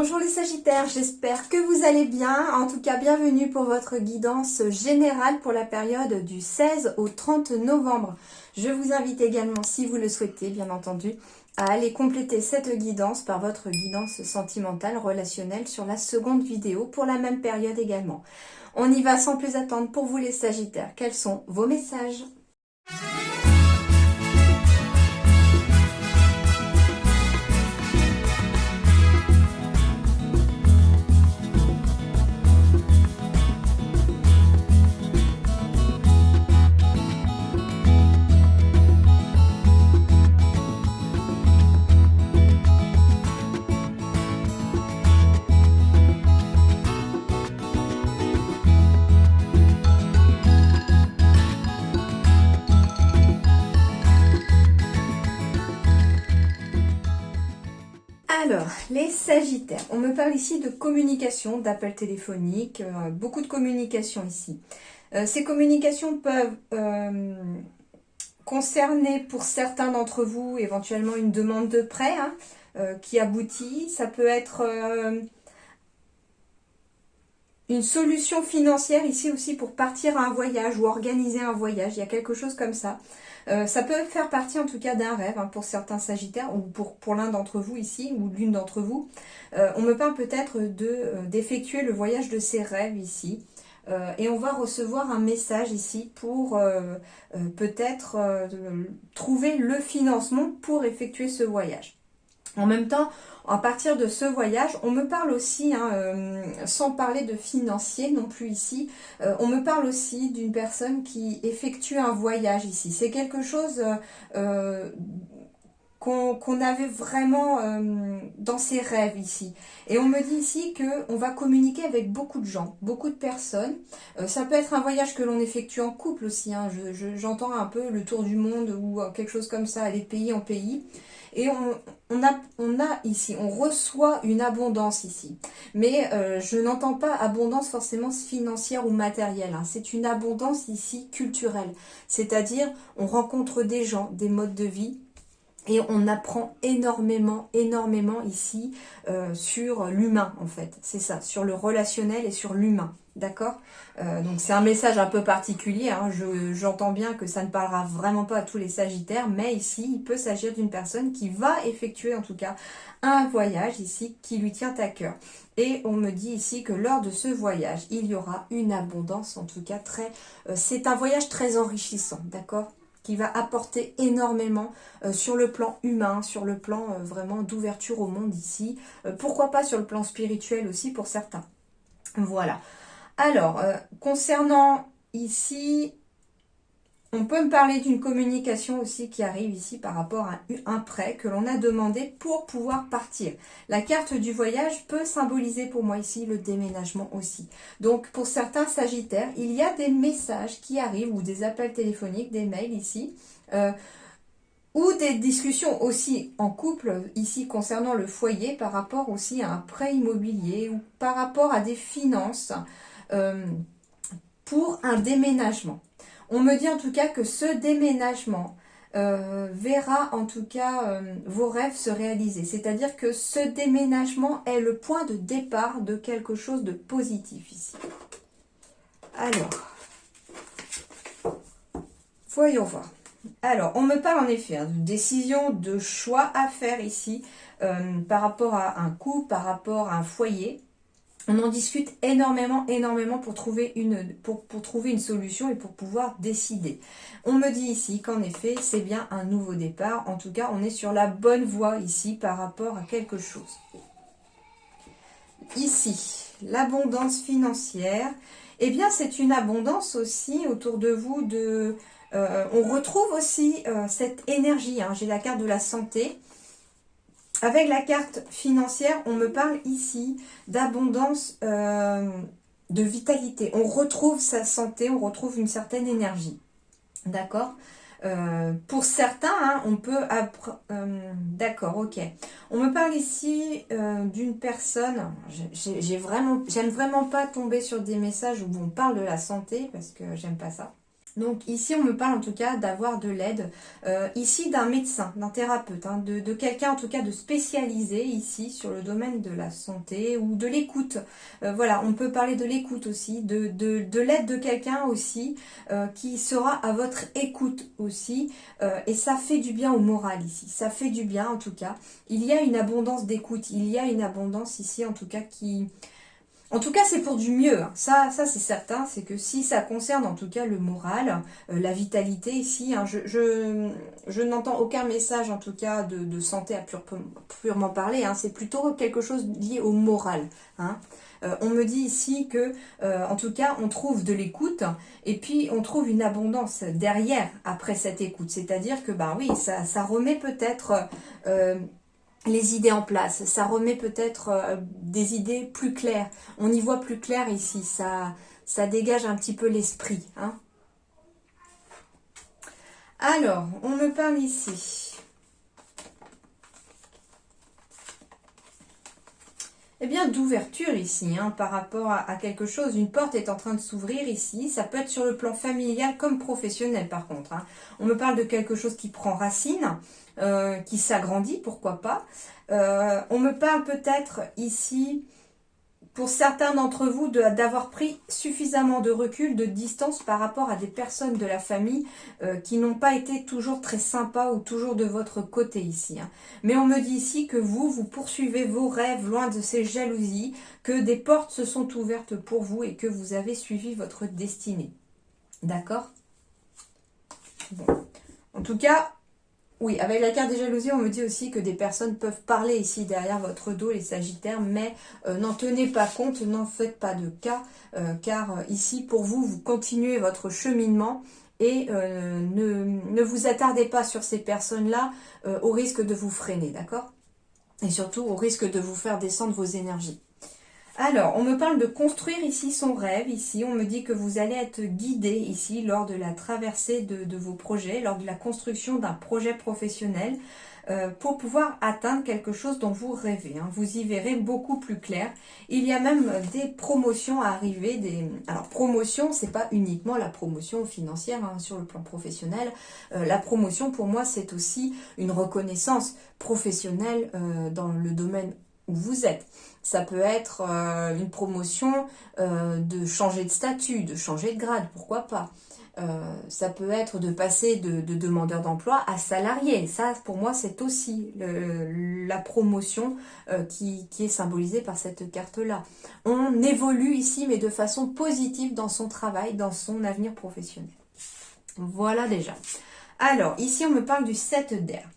Bonjour les Sagittaires, j'espère que vous allez bien. En tout cas, bienvenue pour votre guidance générale pour la période du 16 au 30 novembre. Je vous invite également, si vous le souhaitez, bien entendu, à aller compléter cette guidance par votre guidance sentimentale, relationnelle sur la seconde vidéo pour la même période également. On y va sans plus attendre pour vous les Sagittaires. Quels sont vos messages ? Alors, les Sagittaires, on me parle ici de communication, d'appels téléphoniques, beaucoup de communication ici. Ces communications peuvent concerner pour certains d'entre vous éventuellement une demande de prêt qui aboutit. Ça peut être une solution financière ici aussi pour partir à un voyage ou organiser un voyage. Il y a quelque chose comme ça. Ça peut faire partie en tout cas d'un rêve pour certains Sagittaires ou pour l'un d'entre vous ici ou l'une d'entre vous. On me parle peut-être d'effectuer le voyage de ses rêves ici. Et on va recevoir un message ici pour peut-être trouver le financement pour effectuer ce voyage. En même temps, à partir de ce voyage, on me parle aussi, sans parler de financier non plus ici, on me parle aussi d'une personne qui effectue un voyage ici. C'est quelque chose qu'on avait vraiment dans ses rêves ici. Et on me dit ici qu'on va communiquer avec beaucoup de gens, beaucoup de personnes. Ça peut être un voyage que l'on effectue en couple aussi. J'entends un peu le tour du monde ou quelque chose comme ça, aller de pays en pays. Et on a ici, on reçoit une abondance ici. Mais je n'entends pas abondance forcément financière ou matérielle. C'est une abondance ici culturelle. C'est-à-dire, on rencontre des gens, des modes de vie. Et on apprend énormément ici sur l'humain en fait. C'est ça, sur le relationnel et sur l'humain. D'accord ? Donc c'est un message un peu particulier. J'entends bien que ça ne parlera vraiment pas à tous les Sagittaires. Mais ici, il peut s'agir d'une personne qui va effectuer en tout cas un voyage ici qui lui tient à cœur. Et on me dit ici que lors de ce voyage, il y aura une abondance en tout cas très... c'est un voyage très enrichissant. D'accord ? Qui va apporter énormément sur le plan humain, sur le plan vraiment d'ouverture au monde ici. Pourquoi pas sur le plan spirituel aussi pour certains. Voilà. Alors, concernant ici, on peut me parler d'une communication aussi qui arrive ici par rapport à un prêt que l'on a demandé pour pouvoir partir. La carte du voyage peut symboliser pour moi ici le déménagement aussi. Donc pour certains Sagittaires, il y a des messages qui arrivent ou des appels téléphoniques, des mails ici, ou des discussions aussi en couple ici concernant le foyer par rapport aussi à un prêt immobilier ou par rapport à des finances pour un déménagement. On me dit en tout cas que ce déménagement verra en tout cas vos rêves se réaliser. C'est-à-dire que ce déménagement est le point de départ de quelque chose de positif ici. Alors, voyons voir. Alors, on me parle en effet de décision, de choix à faire ici par rapport à un couple, par rapport à un foyer. On en discute énormément pour trouver une solution et pour pouvoir décider. On me dit ici qu'en effet, c'est bien un nouveau départ. En tout cas, on est sur la bonne voie ici par rapport à quelque chose. Ici, l'abondance financière. Eh bien, c'est une abondance aussi autour de vous. On retrouve aussi cette énergie. J'ai la carte de la santé. Avec la carte financière, on me parle ici d'abondance, de vitalité. On retrouve sa santé, on retrouve une certaine énergie. D'accord ? Pour certains, on peut... D'accord, ok. On me parle ici d'une personne... J'aime vraiment pas tomber sur des messages où on parle de la santé, parce que j'aime pas ça. Donc ici, on me parle en tout cas d'avoir de l'aide, ici d'un médecin, d'un thérapeute, hein, de quelqu'un en tout cas de spécialisé ici sur le domaine de la santé ou de l'écoute. Voilà, on peut parler de l'écoute aussi, de l'aide de quelqu'un aussi qui sera à votre écoute aussi. Et ça fait du bien au moral ici, ça fait du bien en tout cas. Il y a une abondance d'écoute, il y a une abondance ici en tout cas qui... En tout cas, c'est pour du mieux, hein. Ça c'est certain, c'est que si ça concerne en tout cas le moral, la vitalité ici, hein, je n'entends aucun message en tout cas de santé à purement parler, hein. C'est plutôt quelque chose lié au moral, hein. On me dit ici que, en tout cas, on trouve de l'écoute et puis on trouve une abondance derrière après cette écoute. C'est-à-dire que, ben oui, ça remet peut-être les idées en place, ça remet peut-être des idées plus claires. On y voit plus clair ici, ça dégage un petit peu l'esprit, hein. Alors, on me parle ici. Eh bien, d'ouverture ici, hein, par rapport à quelque chose. Une porte est en train de s'ouvrir ici. Ça peut être sur le plan familial comme professionnel, par contre, hein. On me parle de quelque chose qui prend racine, qui s'agrandit, pourquoi pas. On me parle peut-être ici, pour certains d'entre vous, d'avoir pris suffisamment de recul, de distance par rapport à des personnes de la famille qui n'ont pas été toujours très sympas ou toujours de votre côté ici, hein. Mais on me dit ici que vous poursuivez vos rêves loin de ces jalousies, que des portes se sont ouvertes pour vous et que vous avez suivi votre destinée. D'accord? Bon. En tout cas... Oui, avec la carte des jalousies, on me dit aussi que des personnes peuvent parler ici derrière votre dos, les Sagittaires, mais n'en tenez pas compte, n'en faites pas de cas, car ici, pour vous, vous continuez votre cheminement et ne vous attardez pas sur ces personnes-là au risque de vous freiner, d'accord? Et surtout au risque de vous faire descendre vos énergies. Alors, on me parle de construire ici son rêve. Ici, on me dit que vous allez être guidé ici lors de la traversée de vos projets, lors de la construction d'un projet professionnel pour pouvoir atteindre quelque chose dont vous rêvez, hein. Vous y verrez beaucoup plus clair. Il y a même des promotions à arriver. Alors, promotion, c'est pas uniquement la promotion financière, hein, sur le plan professionnel. La promotion, pour moi, c'est aussi une reconnaissance professionnelle dans le domaine où vous êtes. Ça peut être une promotion de changer de statut, de changer de grade, pourquoi pas. Ça peut être de passer de demandeur d'emploi à salarié. Ça, pour moi, c'est aussi la promotion qui est symbolisée par cette carte-là. On évolue ici, mais de façon positive dans son travail, dans son avenir professionnel. Voilà déjà. Alors, ici, on me parle du 7 d'air.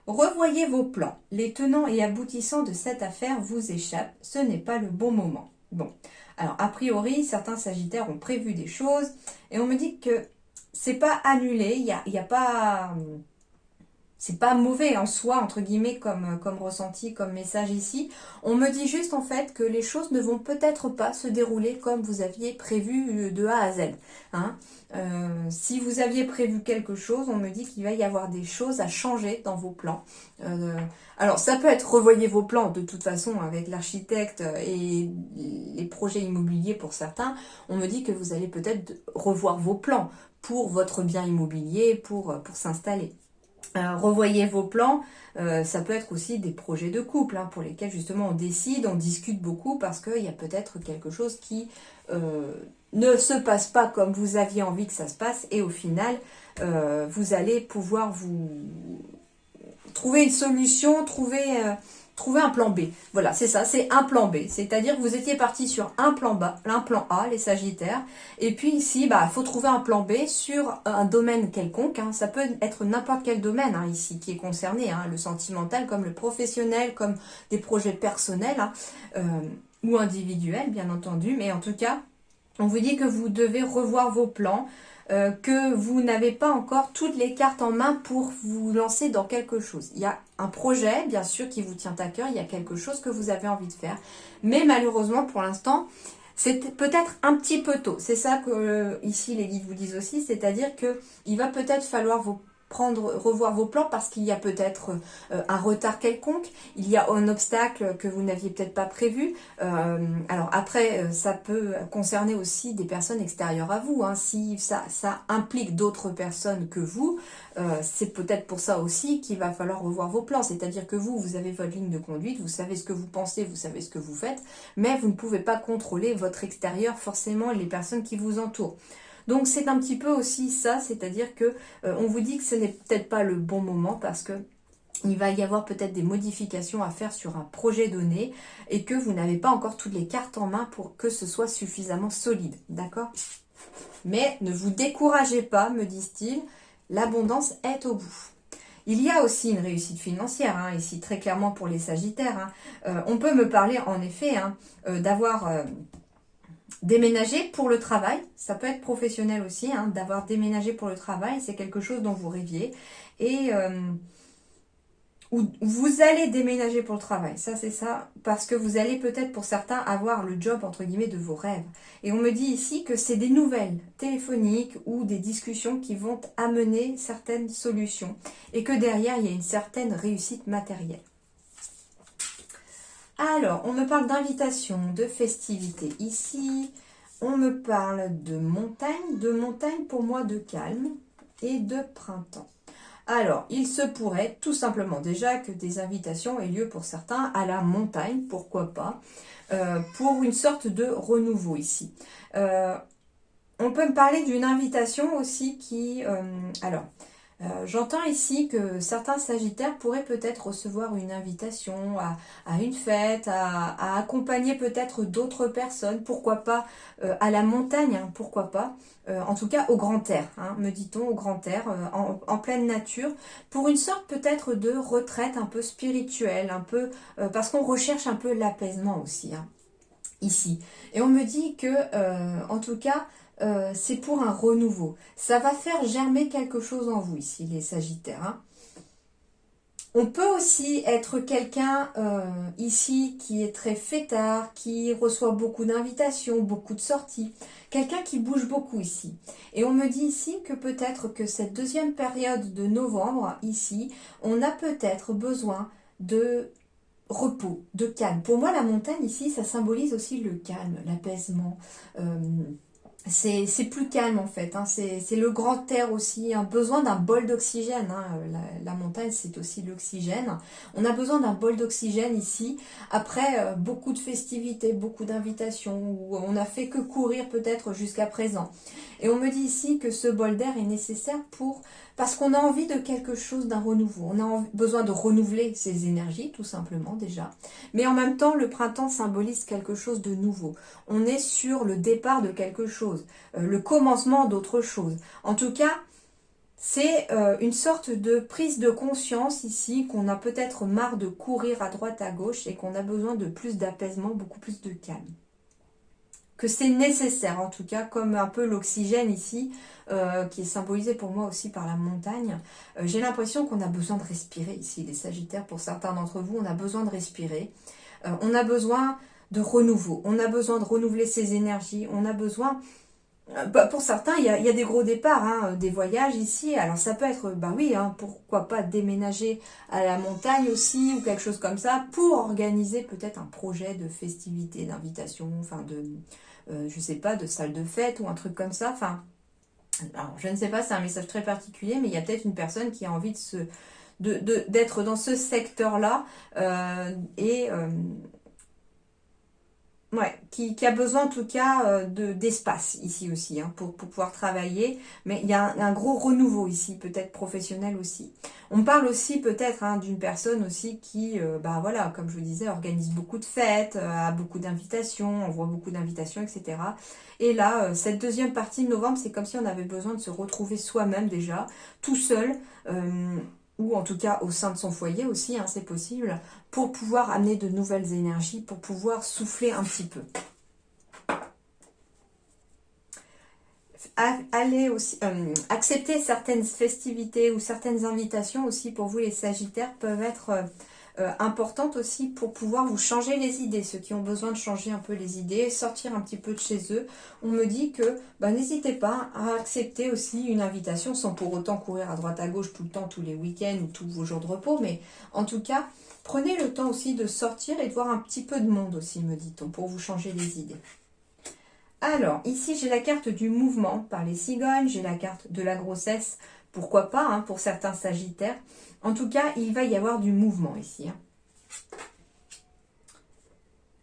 Revoyez vos plans. Les tenants et aboutissants de cette affaire vous échappent. Ce n'est pas le bon moment. Bon, alors a priori, certains Sagittaires ont prévu des choses et on me dit que c'est pas annulé. Il y a pas... C'est pas mauvais en soi, entre guillemets, comme ressenti, comme message ici. On me dit juste en fait que les choses ne vont peut-être pas se dérouler comme vous aviez prévu de A à Z, hein. Si vous aviez prévu quelque chose, on me dit qu'il va y avoir des choses à changer dans vos plans. Alors ça peut être revoyez vos plans de toute façon avec l'architecte et les projets immobiliers pour certains. On me dit que vous allez peut-être revoir vos plans pour votre bien immobilier, pour s'installer. Revoyez vos plans, ça peut être aussi des projets de couple, hein, pour lesquels justement on décide, on discute beaucoup parce qu'il y a peut-être quelque chose qui ne se passe pas comme vous aviez envie que ça se passe et au final vous allez pouvoir vous trouver une solution, trouver un plan B. Voilà, c'est ça, c'est un plan B. C'est-à-dire que vous étiez parti sur un plan A, les Sagittaires. Et puis ici, il faut trouver un plan B sur un domaine quelconque, hein. Ça peut être n'importe quel domaine, hein, ici qui est concerné, hein, le sentimental, comme le professionnel, comme des projets personnels, hein, ou individuels, bien entendu. Mais en tout cas, on vous dit que vous devez revoir vos plans, que vous n'avez pas encore toutes les cartes en main pour vous lancer dans quelque chose. Il y a un projet, bien sûr, qui vous tient à cœur, il y a quelque chose que vous avez envie de faire, mais malheureusement, pour l'instant, c'est peut-être un petit peu tôt. C'est ça que ici les guides vous disent aussi, c'est-à-dire que il va peut-être falloir revoir vos plans parce qu'il y a peut-être un retard quelconque, il y a un obstacle que vous n'aviez peut-être pas prévu. Alors après, ça peut concerner aussi des personnes extérieures à vous. Hein. Si ça implique d'autres personnes que vous, c'est peut-être pour ça aussi qu'il va falloir revoir vos plans. C'est-à-dire que vous avez votre ligne de conduite, vous savez ce que vous pensez, vous savez ce que vous faites, mais vous ne pouvez pas contrôler votre extérieur, forcément, et les personnes qui vous entourent. Donc c'est un petit peu aussi ça, c'est-à-dire que on vous dit que ce n'est peut-être pas le bon moment parce que il va y avoir peut-être des modifications à faire sur un projet donné et que vous n'avez pas encore toutes les cartes en main pour que ce soit suffisamment solide, d'accord? Mais ne vous découragez pas, me disent-ils, l'abondance est au bout. Il y a aussi une réussite financière, hein, ici très clairement pour les Sagittaires. Hein. On peut me parler en effet hein, d'avoir déménagé pour le travail, ça peut être professionnel aussi, hein, d'avoir déménagé pour le travail, c'est quelque chose dont vous rêviez. Et vous allez déménager pour le travail, ça c'est ça, parce que vous allez peut-être pour certains avoir le job entre guillemets de vos rêves. Et on me dit ici que c'est des nouvelles téléphoniques ou des discussions qui vont amener certaines solutions et que derrière il y a une certaine réussite matérielle. Alors, on me parle d'invitation, de festivités ici. On me parle de montagne pour moi de calme et de printemps. Alors, il se pourrait tout simplement déjà que des invitations aient lieu pour certains à la montagne, pourquoi pas, pour une sorte de renouveau ici. On peut me parler d'une invitation aussi qui... j'entends ici que certains Sagittaires pourraient peut-être recevoir une invitation à une fête, à accompagner peut-être d'autres personnes, pourquoi pas à la montagne, hein, pourquoi pas, en tout cas au grand air, hein, me dit-on, au grand air, en pleine nature, pour une sorte peut-être de retraite un peu spirituelle, un peu, parce qu'on recherche un peu l'apaisement aussi, hein, ici. Et on me dit que, en tout cas, c'est pour un renouveau. Ça va faire germer quelque chose en vous ici, les Sagittaires. Hein. On peut aussi être quelqu'un ici qui est très fêtard, qui reçoit beaucoup d'invitations, beaucoup de sorties. Quelqu'un qui bouge beaucoup ici. Et on me dit ici que peut-être que cette deuxième période de novembre, ici, on a peut-être besoin de repos, de calme. Pour moi, la montagne ici, ça symbolise aussi le calme, l'apaisement. C'est plus calme en fait, hein. C'est le grand air aussi, un besoin d'un bol d'oxygène. Hein. La montagne c'est aussi l'oxygène. On a besoin d'un bol d'oxygène ici, après beaucoup de festivités, beaucoup d'invitations, où on n'a fait que courir peut-être jusqu'à présent. Et on me dit ici que ce bol d'air est nécessaire parce qu'on a envie de quelque chose, d'un renouveau. On a besoin de renouveler ses énergies tout simplement déjà. Mais en même temps le printemps symbolise quelque chose de nouveau. On est sur le départ de quelque chose, le commencement d'autre chose. En tout cas, c'est une sorte de prise de conscience ici qu'on a peut-être marre de courir à droite à gauche et qu'on a besoin de plus d'apaisement, beaucoup plus de calme. Que c'est nécessaire en tout cas, comme un peu l'oxygène ici, qui est symbolisé pour moi aussi par la montagne. J'ai l'impression qu'on a besoin de respirer ici, les Sagittaires, pour certains d'entre vous, on a besoin de respirer. On a besoin de renouveau, on a besoin de renouveler ses énergies, on a besoin... pour certains, il y a des gros départs, hein, des voyages ici. Alors ça peut être, bah oui, hein, pourquoi pas déménager à la montagne aussi ou quelque chose comme ça pour organiser peut-être un projet de festivité, d'invitation, enfin je sais pas, de salle de fête ou un truc comme ça. Enfin, alors je ne sais pas, c'est un message très particulier, mais il y a peut-être une personne qui a envie d'être dans ce secteur-là ouais, qui a besoin en tout cas d'espace ici aussi, hein, pour pouvoir travailler. Mais il y a un gros renouveau ici, peut-être professionnel aussi. On parle aussi peut-être hein, d'une personne aussi qui, bah voilà, comme je vous disais, organise beaucoup de fêtes, a beaucoup d'invitations, envoie beaucoup d'invitations, etc. Et là, cette deuxième partie de novembre, c'est comme si on avait besoin de se retrouver soi-même déjà, tout seul. Ou en tout cas au sein de son foyer aussi, hein, c'est possible, pour pouvoir amener de nouvelles énergies, pour pouvoir souffler un petit peu. Allez aussi, accepter certaines festivités ou certaines invitations aussi pour vous les Sagittaires peuvent être importante aussi pour pouvoir vous changer les idées. Ceux qui ont besoin de changer un peu les idées, sortir un petit peu de chez eux, on me dit que n'hésitez pas à accepter aussi une invitation sans pour autant courir à droite à gauche tout le temps, tous les week-ends ou tous vos jours de repos, mais en tout cas, prenez le temps aussi de sortir et de voir un petit peu de monde aussi, me dit-on, pour vous changer les idées. Alors, ici, j'ai la carte du mouvement par les cigognes, j'ai la carte de la grossesse, pourquoi pas, hein, pour certains sagittaires. En tout cas, il va y avoir du mouvement ici. Hein.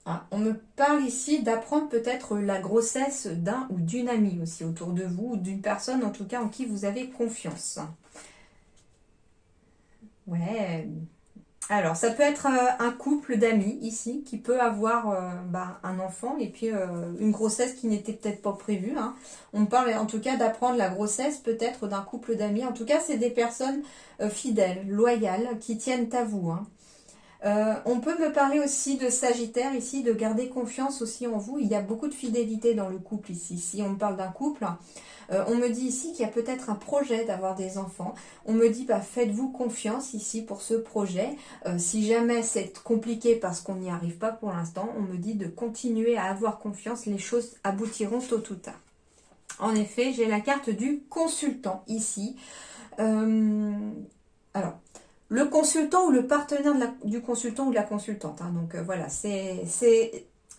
Ah, on me parle ici d'apprendre peut-être la grossesse d'un ou d'une amie aussi autour de vous, ou d'une personne en tout cas en qui vous avez confiance. Ouais. Alors, ça peut être un couple d'amis ici qui peut avoir un enfant et puis une grossesse qui n'était peut-être pas prévue. Hein. On parle en tout cas d'apprendre la grossesse peut-être d'un couple d'amis. En tout cas, c'est des personnes fidèles, loyales, qui tiennent à vous. Hein. On peut me parler aussi de Sagittaire ici, de garder confiance aussi en vous. Il y a beaucoup de fidélité dans le couple ici. Si on me parle d'un couple, on me dit ici qu'il y a peut-être un projet d'avoir des enfants. On me dit, faites-vous confiance ici pour ce projet. Si jamais c'est compliqué parce qu'on n'y arrive pas pour l'instant, on me dit de continuer à avoir confiance. Les choses aboutiront tôt ou tard. En effet, j'ai la carte du consultant ici. Alors, le consultant ou le partenaire du consultant ou de la consultante. Hein. Donc voilà,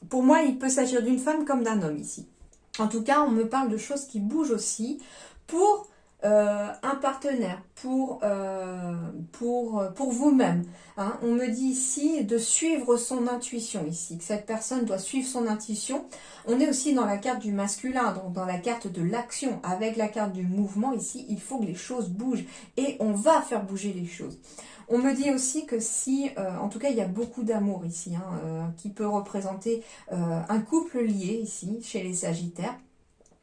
pour moi, il peut s'agir d'une femme comme d'un homme ici. En tout cas, on me parle de choses qui bougent aussi pour un partenaire, pour vous-même. Hein. On me dit ici de suivre son intuition ici, que cette personne doit suivre son intuition. On est aussi dans la carte du masculin, donc dans la carte de l'action. Avec la carte du mouvement ici, il faut que les choses bougent et on va faire bouger les choses. On me dit aussi que si, en tout cas il y a beaucoup d'amour ici, hein, qui peut représenter un couple lié ici, chez les Sagittaires.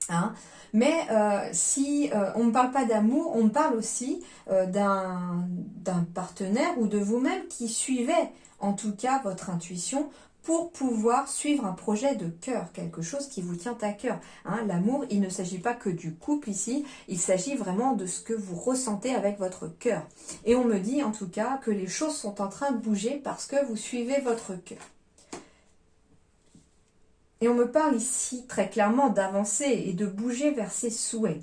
Hein. Mais si on ne parle pas d'amour, on parle aussi d'un partenaire ou de vous-même qui suivait en tout cas votre intuition pour pouvoir suivre un projet de cœur, quelque chose qui vous tient à cœur. Hein. L'amour, il ne s'agit pas que du couple ici, il s'agit vraiment de ce que vous ressentez avec votre cœur. Et on me dit en tout cas que les choses sont en train de bouger parce que vous suivez votre cœur. Et on me parle ici très clairement d'avancer et de bouger vers ses souhaits.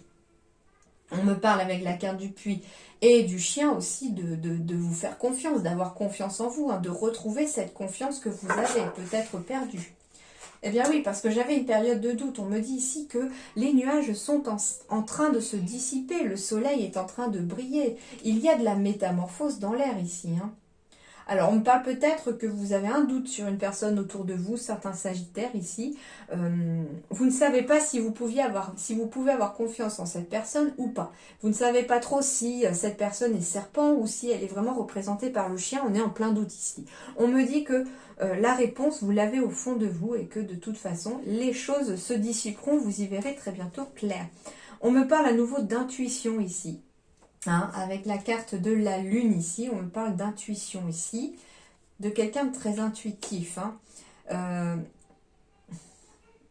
On me parle avec la carte du puits et du chien aussi de vous faire confiance, d'avoir confiance en vous, hein, de retrouver cette confiance que vous avez peut-être perdue. Eh bien oui, parce que j'avais une période de doute. On me dit ici que les nuages sont en train de se dissiper, le soleil est en train de briller. Il y a de la métamorphose dans l'air ici, hein. Alors, on me parle peut-être que vous avez un doute sur une personne autour de vous, certains sagittaires ici. Vous ne savez pas si vous pouvez avoir confiance en cette personne ou pas. Vous ne savez pas trop si cette personne est serpent ou si elle est vraiment représentée par le chien. On est en plein doute ici. On me dit que la réponse, vous l'avez au fond de vous et que de toute façon, les choses se dissiperont. Vous y verrez très bientôt clair. On me parle à nouveau d'intuition ici. Hein, avec la carte de la lune ici, on me parle d'intuition ici, de quelqu'un de très intuitif. Hein.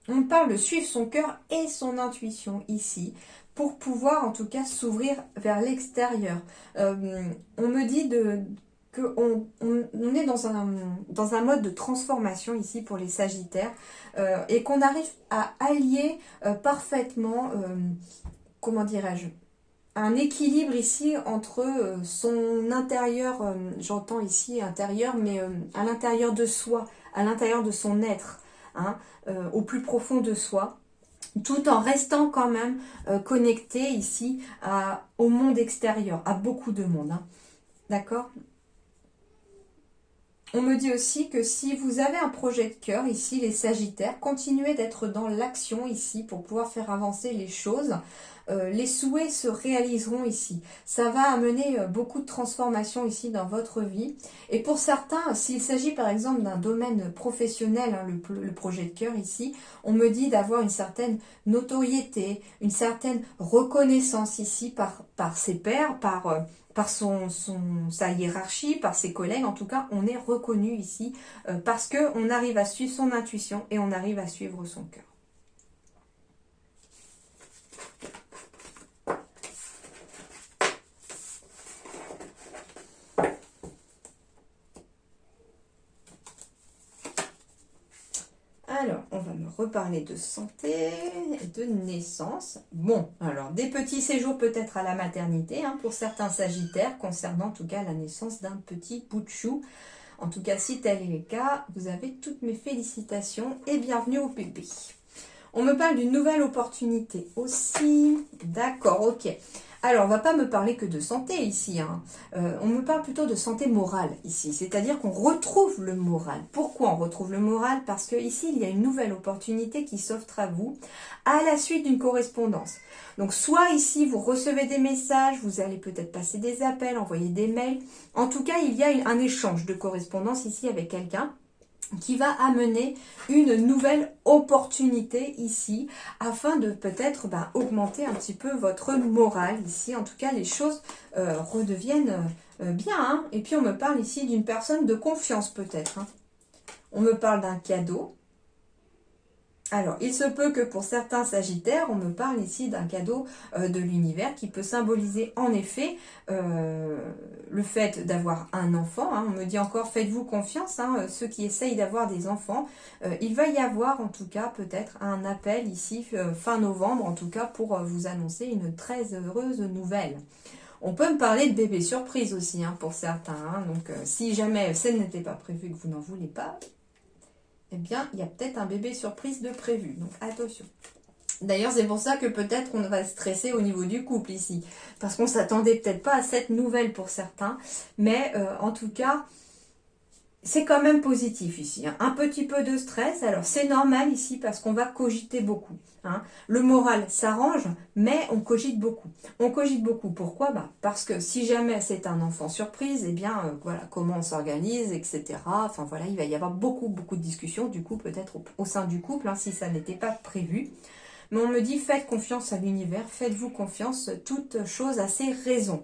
On me parle de suivre son cœur et son intuition ici, pour pouvoir en tout cas s'ouvrir vers l'extérieur. On me dit qu'on on est dans un mode de transformation ici pour les Sagittaires, et qu'on arrive à allier parfaitement, comment dirais-je, un équilibre ici entre son intérieur, j'entends ici intérieur, mais à l'intérieur de soi, à l'intérieur de son être, hein, au plus profond de soi, tout en restant quand même connecté ici au monde extérieur, à beaucoup de monde. Hein. D'accord ? On me dit aussi que si vous avez un projet de cœur, ici les Sagittaires, continuez d'être dans l'action ici pour pouvoir faire avancer les choses. Les souhaits se réaliseront ici. Ça va amener beaucoup de transformations ici dans votre vie. Et pour certains, s'il s'agit par exemple d'un domaine professionnel, hein, le projet de cœur ici, on me dit d'avoir une certaine notoriété, une certaine reconnaissance ici par ses pairs, par sa hiérarchie, par ses collègues. En tout cas, on est reconnu ici parce qu'on arrive à suivre son intuition et on arrive à suivre son cœur. me reparler de santé et de naissance. Bon, alors des petits séjours peut-être à la maternité hein, pour certains sagittaires concernant en tout cas la naissance d'un petit bout de chou. En tout cas, si tel est le cas, vous avez toutes mes félicitations et bienvenue au bébé. On me parle d'une nouvelle opportunité aussi. D'accord, ok. Alors, on va pas me parler que de santé ici. Hein. On me parle plutôt de santé morale ici. C'est-à-dire qu'on retrouve le moral. Pourquoi on retrouve le moral? Parce que ici, il y a une nouvelle opportunité qui s'offre à vous à la suite d'une correspondance. Donc, soit ici, vous recevez des messages, vous allez peut-être passer des appels, envoyer des mails. En tout cas, il y a un échange de correspondance ici avec quelqu'un qui va amener une nouvelle opportunité ici, afin de peut-être augmenter un petit peu votre morale ici. En tout cas, les choses redeviennent bien. Hein. Et puis, on me parle ici d'une personne de confiance peut-être. Hein. On me parle d'un cadeau. Alors, il se peut que pour certains sagittaires, on me parle ici d'un cadeau de l'univers qui peut symboliser en effet le fait d'avoir un enfant. Hein. On me dit encore, faites-vous confiance, hein, ceux qui essayent d'avoir des enfants. Il va y avoir en tout cas peut-être un appel ici fin novembre, en tout cas pour vous annoncer une très heureuse nouvelle. On peut me parler de bébé surprise aussi hein, pour certains. Hein. Donc, si jamais ce n'était pas prévu que vous n'en voulez pas, eh bien, il y a peut-être un bébé surprise de prévu. Donc, attention. D'ailleurs, c'est pour ça que peut-être on va stresser au niveau du couple ici. Parce qu'on ne s'attendait peut-être pas à cette nouvelle pour certains. Mais en tout cas, c'est quand même positif ici. Hein. Un petit peu de stress. Alors, c'est normal ici parce qu'on va cogiter beaucoup. Hein. Le moral s'arrange, mais on cogite beaucoup. On cogite beaucoup. Pourquoi? Parce que si jamais c'est un enfant surprise, eh bien, voilà, comment on s'organise, etc. Enfin, voilà, il va y avoir beaucoup de discussions, du coup, peut-être au sein du couple, hein, si ça n'était pas prévu. Mais on me dit, faites confiance à l'univers, faites-vous confiance, toute chose a ses raisons.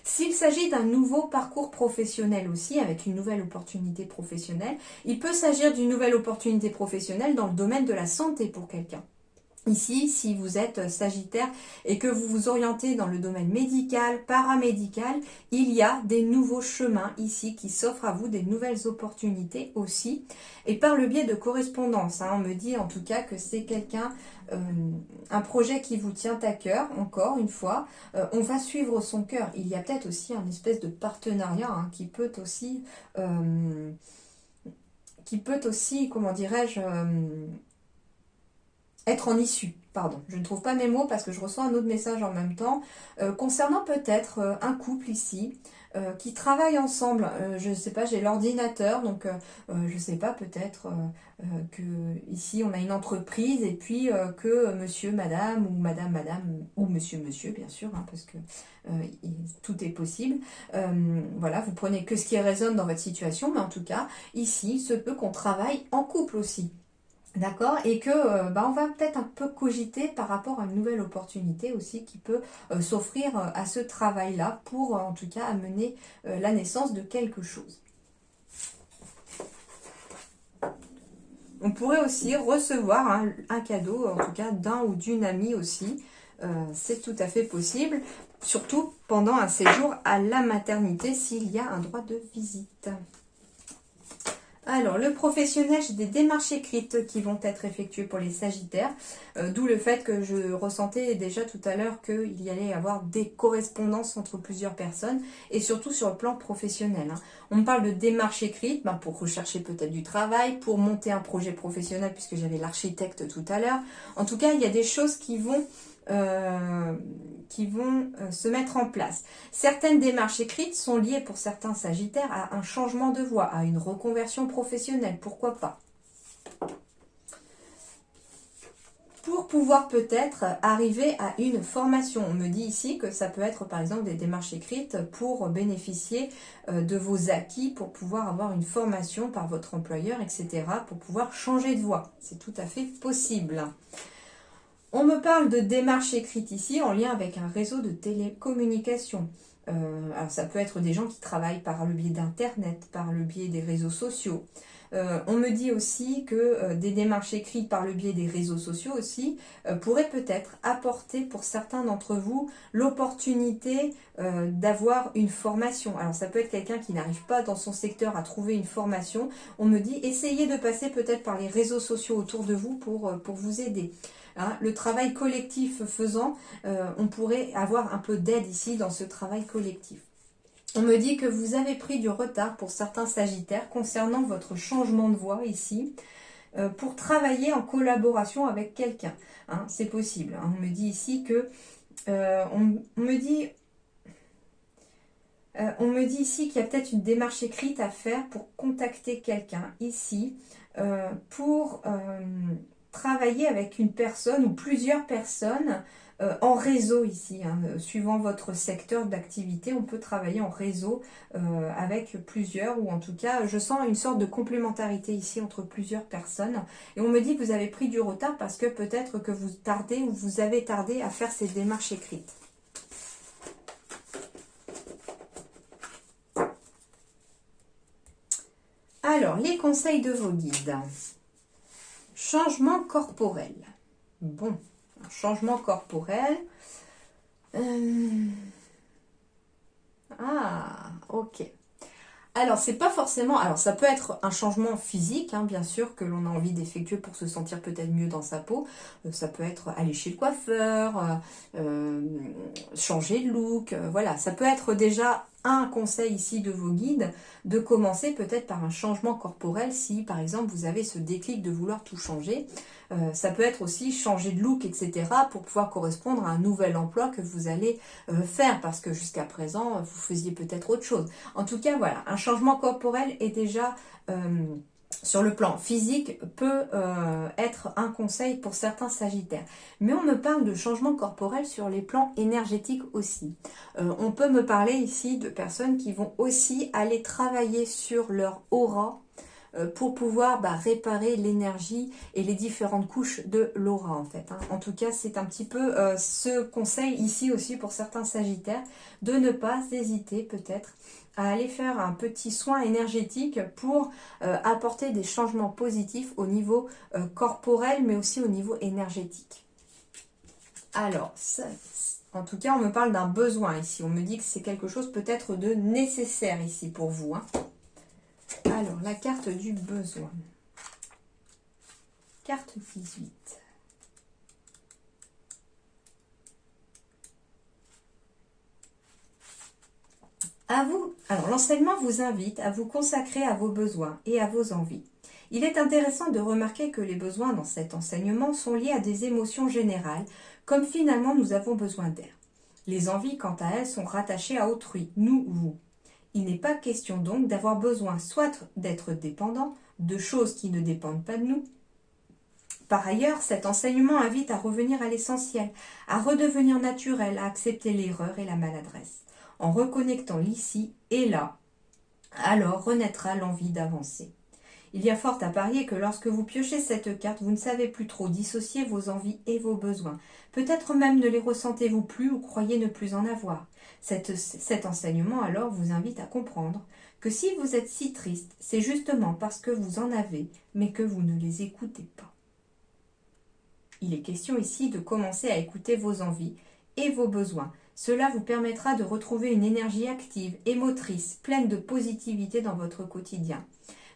S'il s'agit d'un nouveau parcours professionnel aussi, avec une nouvelle opportunité professionnelle, il peut s'agir d'une nouvelle opportunité professionnelle dans le domaine de la santé pour quelqu'un. Ici, si vous êtes sagittaire et que vous vous orientez dans le domaine médical, paramédical, il y a des nouveaux chemins ici qui s'offrent à vous, des nouvelles opportunités aussi. Et par le biais de correspondance, hein, on me dit en tout cas que c'est quelqu'un, un projet qui vous tient à cœur, encore une fois. On va suivre son cœur. Il y a peut-être aussi un espèce de partenariat hein, qui peut aussi, comment dirais-je... être en issue, pardon, je ne trouve pas mes mots parce que je reçois un autre message en même temps, concernant peut-être un couple ici, qui travaille ensemble, je ne sais pas, j'ai l'ordinateur, donc je ne sais pas, peut-être que ici on a une entreprise et puis que monsieur, madame, ou madame, ou monsieur, bien sûr, hein, parce que tout est possible. Voilà, vous prenez que ce qui résonne dans votre situation, mais en tout cas, ici, il se peut qu'on travaille en couple aussi. D'accord, et que on va peut-être un peu cogiter par rapport à une nouvelle opportunité aussi qui peut s'offrir à ce travail-là pour en tout cas amener la naissance de quelque chose. On pourrait aussi recevoir un cadeau, en tout cas d'un ou d'une amie aussi. C'est tout à fait possible, surtout pendant un séjour à la maternité s'il y a un droit de visite. Alors, le professionnel, j'ai des démarches écrites qui vont être effectuées pour les sagittaires, d'où le fait que je ressentais déjà tout à l'heure qu'il y allait avoir des correspondances entre plusieurs personnes, et surtout sur le plan professionnel. Hein. On me parle de démarches écrites pour rechercher peut-être du travail, pour monter un projet professionnel, puisque j'avais l'architecte tout à l'heure. En tout cas, il y a des choses qui vont se mettre en place. Certaines démarches écrites sont liées pour certains sagittaires à un changement de voie, à une reconversion professionnelle, pourquoi pas. Pour pouvoir peut-être arriver à une formation. On me dit ici que ça peut être par exemple des démarches écrites pour bénéficier de vos acquis, pour pouvoir avoir une formation par votre employeur, etc., pour pouvoir changer de voie. C'est tout à fait possible. On me parle de démarches écrites ici en lien avec un réseau de télécommunications. Alors ça peut être des gens qui travaillent par le biais d'Internet, par le biais des réseaux sociaux. On me dit aussi que des démarches écrites par le biais des réseaux sociaux aussi pourraient peut-être apporter pour certains d'entre vous l'opportunité d'avoir une formation. Alors ça peut être quelqu'un qui n'arrive pas dans son secteur à trouver une formation. On me dit essayez de passer peut-être par les réseaux sociaux autour de vous pour vous aider. Hein, le travail collectif faisant, on pourrait avoir un peu d'aide ici dans ce travail collectif. On me dit que vous avez pris du retard pour certains sagittaires concernant votre changement de voie ici, pour travailler en collaboration avec quelqu'un. Hein, c'est possible. Hein. On me dit ici que... on me dit ici qu'il y a peut-être une démarche écrite à faire pour contacter quelqu'un ici, pour travailler avec une personne ou plusieurs personnes en réseau ici. Hein. Suivant votre secteur d'activité, on peut travailler en réseau avec plusieurs, ou en tout cas, je sens une sorte de complémentarité ici entre plusieurs personnes. Et on me dit que vous avez pris du retard parce que peut-être que vous tardez ou vous avez tardé à faire ces démarches écrites. Alors, les conseils de vos guides. Changement corporel. Bon, un changement corporel. Ah, ok. Alors, c'est pas forcément... Alors, ça peut être un changement physique, hein, bien sûr, que l'on a envie d'effectuer pour se sentir peut-être mieux dans sa peau. Ça peut être aller chez le coiffeur, changer de look. Voilà, ça peut être déjà un conseil ici de vos guides, de commencer peut-être par un changement corporel si, par exemple, vous avez ce déclic de vouloir tout changer. Ça peut être aussi changer de look, etc. pour pouvoir correspondre à un nouvel emploi que vous allez faire, parce que jusqu'à présent, vous faisiez peut-être autre chose. En tout cas, voilà, un changement corporel est déjà, sur le plan physique, peut être un conseil pour certains sagittaires. Mais on me parle de changement corporel sur les plans énergétiques aussi. On peut me parler ici de personnes qui vont aussi aller travailler sur leur aura, pour pouvoir réparer l'énergie et les différentes couches de l'aura en fait. Hein. En tout cas, c'est un petit peu ce conseil ici aussi pour certains sagittaires, de ne pas hésiter peut-être à aller faire un petit soin énergétique pour apporter des changements positifs au niveau corporel, mais aussi au niveau énergétique. Alors, en tout cas, on me parle d'un besoin ici. On me dit que c'est quelque chose peut-être de nécessaire ici pour vous. Hein. Alors, la carte du besoin. Carte 18. À vous, alors l'enseignement vous invite à vous consacrer à vos besoins et à vos envies. Il est intéressant de remarquer que les besoins dans cet enseignement sont liés à des émotions générales, comme finalement nous avons besoin d'air. Les envies, quant à elles, sont rattachées à autrui, nous, vous. Il n'est pas question donc d'avoir besoin soit d'être dépendant de choses qui ne dépendent pas de nous. Par ailleurs, cet enseignement invite à revenir à l'essentiel, à redevenir naturel, à accepter l'erreur et la maladresse. En reconnectant l'ici et là, alors renaîtra l'envie d'avancer. Il y a fort à parier que lorsque vous piochez cette carte, vous ne savez plus trop dissocier vos envies et vos besoins. Peut-être même ne les ressentez-vous plus ou croyez ne plus en avoir. Cet enseignement alors vous invite à comprendre que si vous êtes si triste, c'est justement parce que vous en avez, mais que vous ne les écoutez pas. Il est question ici de commencer à écouter vos envies et vos besoins. Cela vous permettra de retrouver une énergie active et motrice, pleine de positivité dans votre quotidien.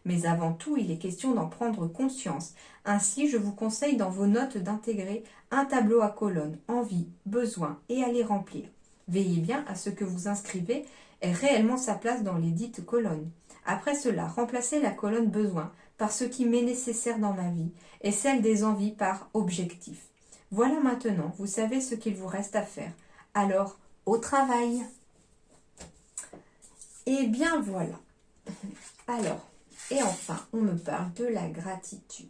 Mais avant tout, il est question d'en prendre conscience. Ainsi, je vous conseille dans vos notes d'intégrer un tableau à colonnes, envies, besoins, et à les remplir. Veillez bien à ce que vous inscrivez ait réellement sa place dans les dites colonnes. Après cela, remplacez la colonne besoin par ce qui m'est nécessaire dans ma vie et celle des envies par objectif. Voilà maintenant, vous savez ce qu'il vous reste à faire. Alors, au travail. Et bien voilà. Alors, et enfin, on me parle de la gratitude.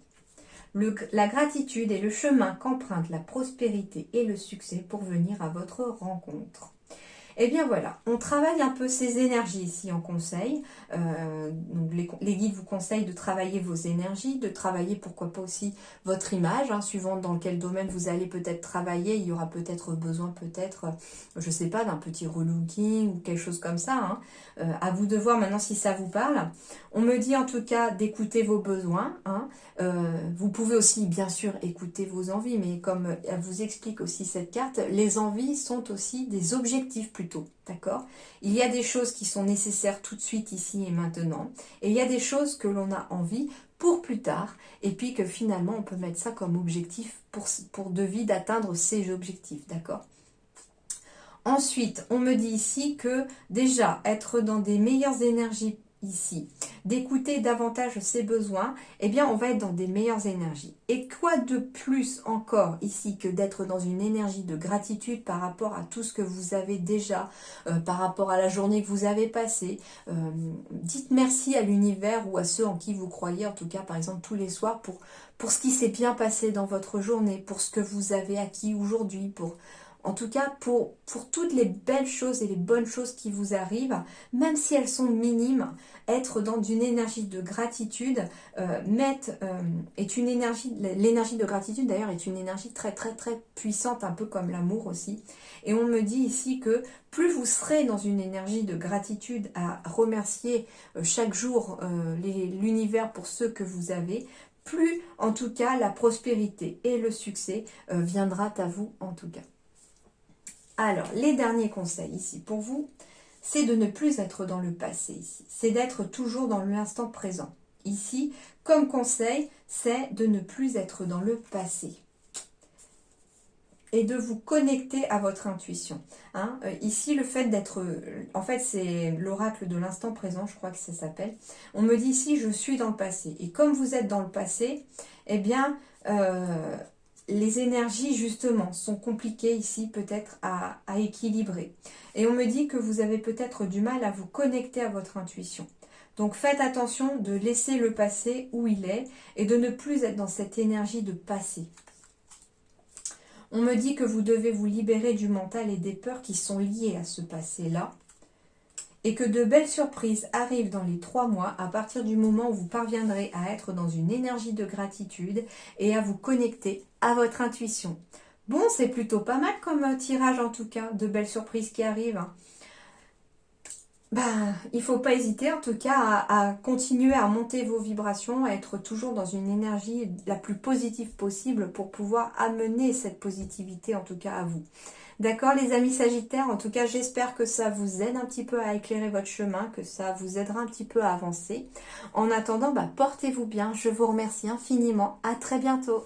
La gratitude est le chemin qu'empruntent la prospérité et le succès pour venir à votre rencontre. Eh bien voilà, on travaille un peu ces énergies ici en conseil. Donc les guides vous conseillent de travailler vos énergies, de travailler pourquoi pas aussi votre image, hein, suivant dans quel domaine vous allez peut-être travailler. Il y aura peut-être besoin, peut-être, je sais pas, d'un petit relooking ou quelque chose comme ça. Hein. À vous de voir maintenant si ça vous parle. On me dit en tout cas d'écouter vos besoins. Hein. Vous pouvez aussi bien sûr écouter vos envies, mais comme elle vous explique aussi cette carte, les envies sont aussi des objectifs plutôt, d'accord? Il y a des choses qui sont nécessaires tout de suite ici et maintenant, et il y a des choses que l'on a envie pour plus tard, et puis que finalement on peut mettre ça comme objectif pour de vie d'atteindre ces objectifs, d'accord? Ensuite, on me dit ici que déjà être dans des meilleures énergies ici, d'écouter davantage ses besoins, eh bien on va être dans des meilleures énergies. Et quoi de plus encore ici que d'être dans une énergie de gratitude par rapport à tout ce que vous avez déjà, par rapport à la journée que vous avez passée. Dites merci à l'univers ou à ceux en qui vous croyez, en tout cas par exemple tous les soirs, pour ce qui s'est bien passé dans votre journée, pour ce que vous avez acquis aujourd'hui, en tout cas, pour toutes les belles choses et les bonnes choses qui vous arrivent, même si elles sont minimes, être dans une énergie de gratitude est une énergie, l'énergie de gratitude d'ailleurs est une énergie très très très puissante, un peu comme l'amour aussi. Et on me dit ici que plus vous serez dans une énergie de gratitude à remercier chaque jour l'univers pour ce que vous avez, plus en tout cas la prospérité et le succès viendra à vous en tout cas. Alors, les derniers conseils ici pour vous, c'est de ne plus être dans le passé ici. C'est d'être toujours dans l'instant présent. Ici, comme conseil, c'est de ne plus être dans le passé. Et de vous connecter à votre intuition. Hein. Ici, le fait d'être... En fait, c'est l'oracle de l'instant présent, je crois que ça s'appelle. On me dit ici, je suis dans le passé. Et comme vous êtes dans le passé, eh bien... les énergies, justement, sont compliquées ici peut-être à équilibrer. Et on me dit que vous avez peut-être du mal à vous connecter à votre intuition. Donc faites attention de laisser le passé où il est et de ne plus être dans cette énergie de passé. On me dit que vous devez vous libérer du mental et des peurs qui sont liées à ce passé-là. Et que de belles surprises arrivent dans les 3 mois à partir du moment où vous parviendrez à être dans une énergie de gratitude et à vous connecter à votre intuition. Bon, c'est plutôt pas mal comme tirage en tout cas, de belles surprises qui arrivent. Il ne faut pas hésiter en tout cas à continuer à monter vos vibrations, à être toujours dans une énergie la plus positive possible pour pouvoir amener cette positivité en tout cas à vous. D'accord les amis Sagittaires, en tout cas j'espère que ça vous aide un petit peu à éclairer votre chemin, que ça vous aidera un petit peu à avancer. En attendant, portez-vous bien, je vous remercie infiniment, à très bientôt.